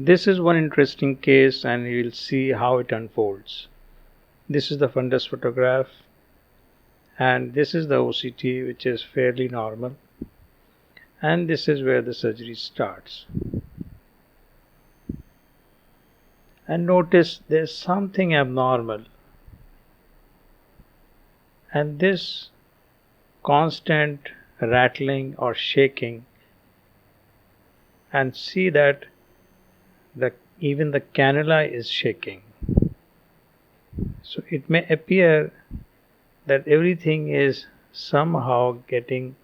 This is one interesting case and you will see how it unfolds. This is the fundus photograph and this is the OCT, which is fairly normal, and this is where the surgery starts. And notice there's something abnormal, and this constant rattling or shaking, and see that even the cannula is shaking. So it may appear that everything is somehow getting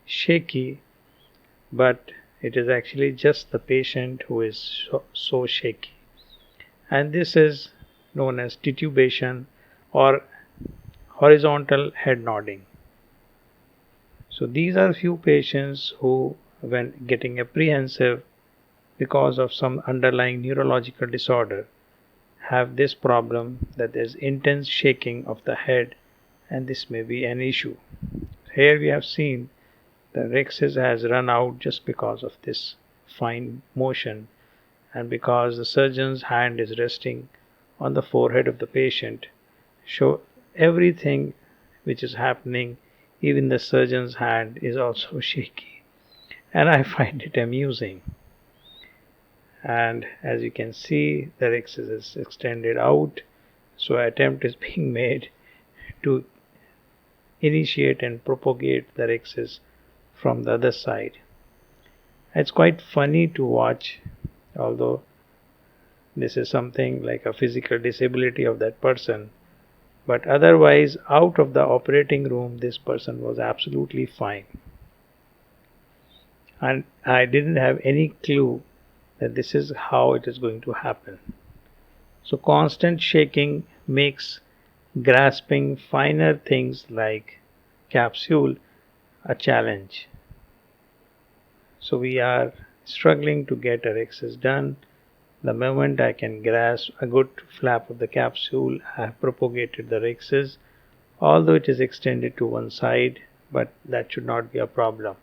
shaky, but it is actually just the patient who is so shaky. And this is known as titubation or horizontal head nodding. So these are few patients who, when getting apprehensive because of some underlying neurological disorder, have this problem that there's intense shaking of the head, and this may be an issue. Here we have seen the rhexis has run out just because of this fine motion, and because the surgeon's hand is resting on the forehead of the patient, show everything which is happening, even the surgeon's hand is also shaky, and I find it amusing. And as you can see, the rhexis is extended out, so an attempt is being made to initiate and propagate the rhexis from the other side. It's quite funny to watch, although this is something like a physical disability of that person, but otherwise out of the operating room this person was absolutely fine, and I didn't have any clue that this is how it is going to happen. So constant shaking makes grasping finer things like capsule a challenge. So we are struggling to get a rhexis done. The moment I can grasp a good flap of the capsule, I have propagated the rhexis, although it is extended to one side, but that should not be a problem.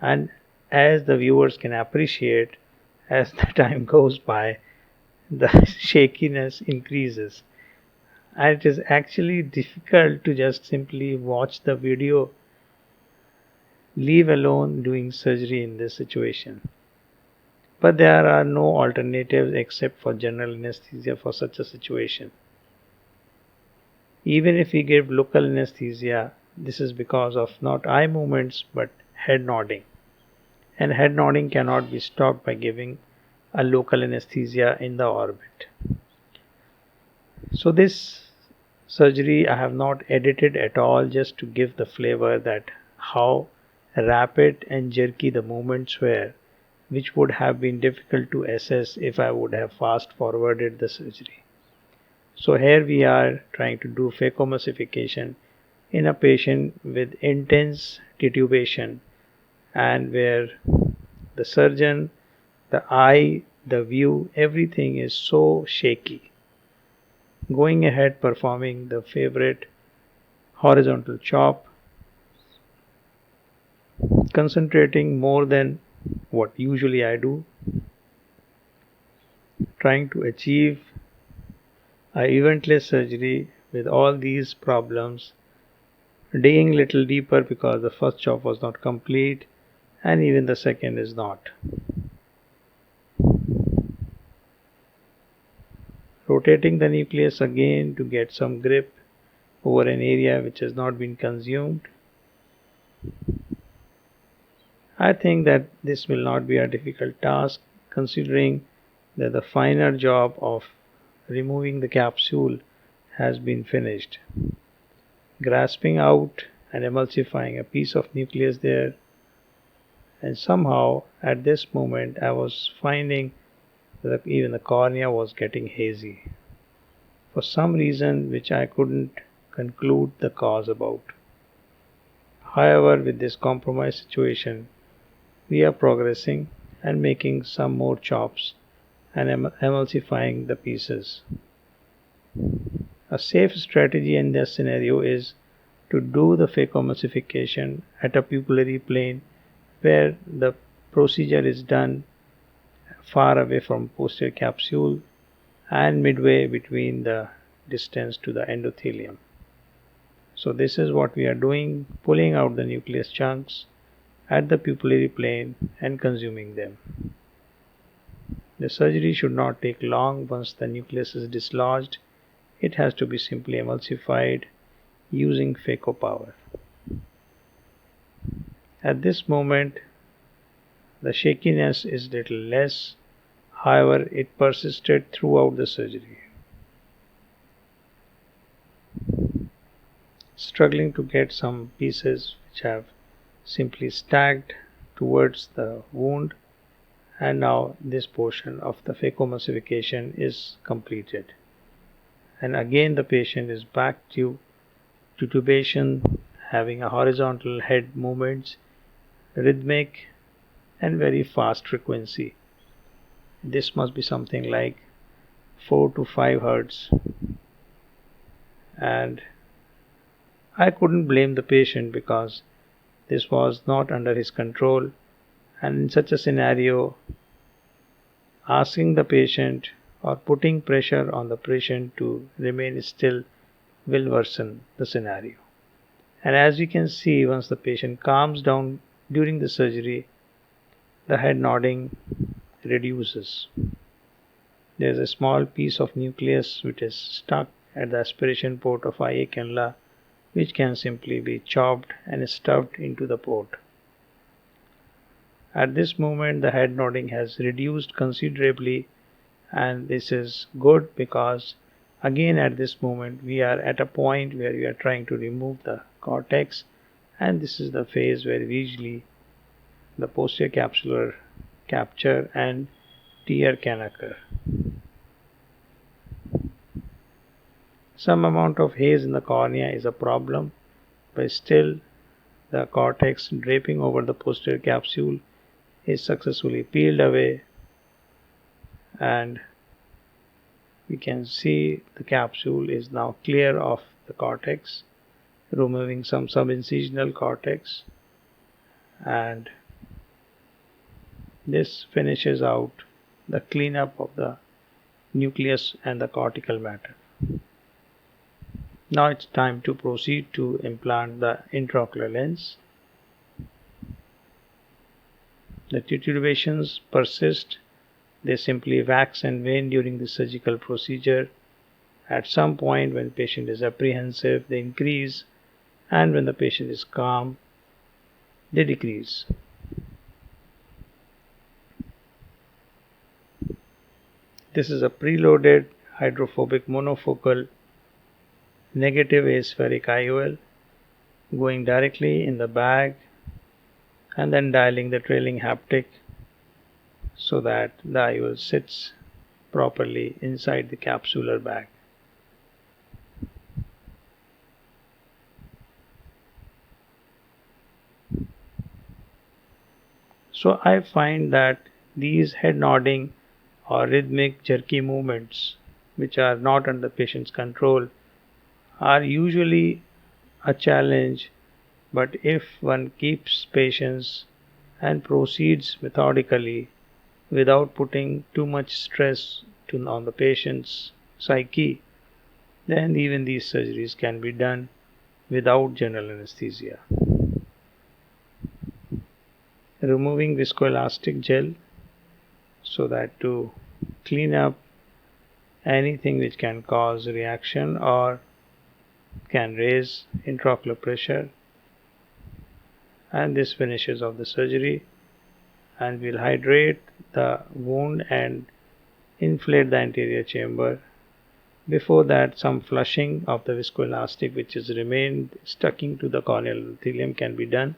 And as the viewers can appreciate, as the time goes by, the shakiness increases. And it is actually difficult to just simply watch the video, leave alone doing surgery in this situation. But there are no alternatives except for general anesthesia for such a situation. Even if we give local anesthesia, this is because of not eye movements but head nodding. And head nodding cannot be stopped by giving a local anesthesia in the orbit. So this surgery I have not edited at all, just to give the flavor that how rapid and jerky the movements were, which would have been difficult to assess if I would have fast forwarded the surgery. So here we are trying to do phacoemulsification in a patient with intense titubation, and where the surgeon, the eye, the view, everything is so shaky. Going ahead performing the favorite horizontal chop, concentrating more than what usually I do, trying to achieve a eventless surgery with all these problems, digging little deeper because the first chop was not complete and even the second is not. Rotating the nucleus again to get some grip over an area which has not been consumed. I think that this will not be a difficult task, considering that the finer job of removing the capsule has been finished. Grasping out and emulsifying a piece of nucleus there, and somehow at this moment I was finding that even the cornea was getting hazy for some reason which I couldn't conclude the cause about. However, with this compromised situation, we are progressing and making some more chops and emulsifying the pieces. A safe strategy in this scenario is to do the phacoemulsification at a pupillary plane where the procedure is done far away from posterior capsule and midway between the distance to the endothelium. So this is what we are doing, pulling out the nucleus chunks at the pupillary plane and consuming them. The surgery should not take long. Once the nucleus is dislodged, it has to be simply emulsified using phaco power. At this moment, the shakiness is little less, however, it persisted throughout the surgery. Struggling to get some pieces which have simply stacked towards the wound, and now this portion of the phacoemulsification is completed. And again the patient is back to tubation, having a horizontal head movements, rhythmic and very fast frequency. This must be something like 4 to 5 hertz, and I couldn't blame the patient because this was not under his control, and in such a scenario, asking the patient or putting pressure on the patient to remain still will worsen the scenario. And as you can see, once the patient calms down during the surgery, the head nodding reduces. There is a small piece of nucleus which is stuck at the aspiration port of IA cannula, which can simply be chopped and stuffed into the port. At this moment, the head nodding has reduced considerably, and this is good because again at this moment we are at a point where we are trying to remove the cortex, and this is the phase where usually the posterior capsular capture and tear can occur. Some amount of haze in the cornea is a problem, but still the cortex draping over the posterior capsule is successfully peeled away, and we can see the capsule is now clear of the cortex, removing some subincisional cortex, and this finishes out the cleanup of the nucleus and the cortical matter. Now it's time to proceed to implant the intraocular lens. The titubations persist. They simply wax and wane during the surgical procedure. At some point when the patient is apprehensive, they increase, and when the patient is calm, they decrease. This is a preloaded hydrophobic monofocal negative aspheric IOL going directly in the bag and then dialing the trailing haptic so that the IOL sits properly inside the capsular bag. So I find that these head nodding or rhythmic jerky movements, which are not under patient's control, are usually a challenge, but if one keeps patience and proceeds methodically without putting too much stress on the patient's psyche, then even these surgeries can be done without general anesthesia. Removing viscoelastic gel so that to clean up anything which can cause reaction or can raise intraocular pressure, and this finishes off the surgery, and we'll hydrate the wound and inflate the anterior chamber. Before that, some flushing of the viscoelastic which has remained sticking to the corneal endothelium can be done,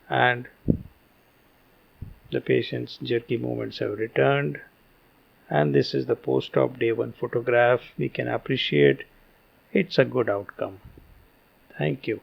and the patient's jerky movements have returned, and this is the post-op day 1 photograph. We can appreciate it's a good outcome. Thank you.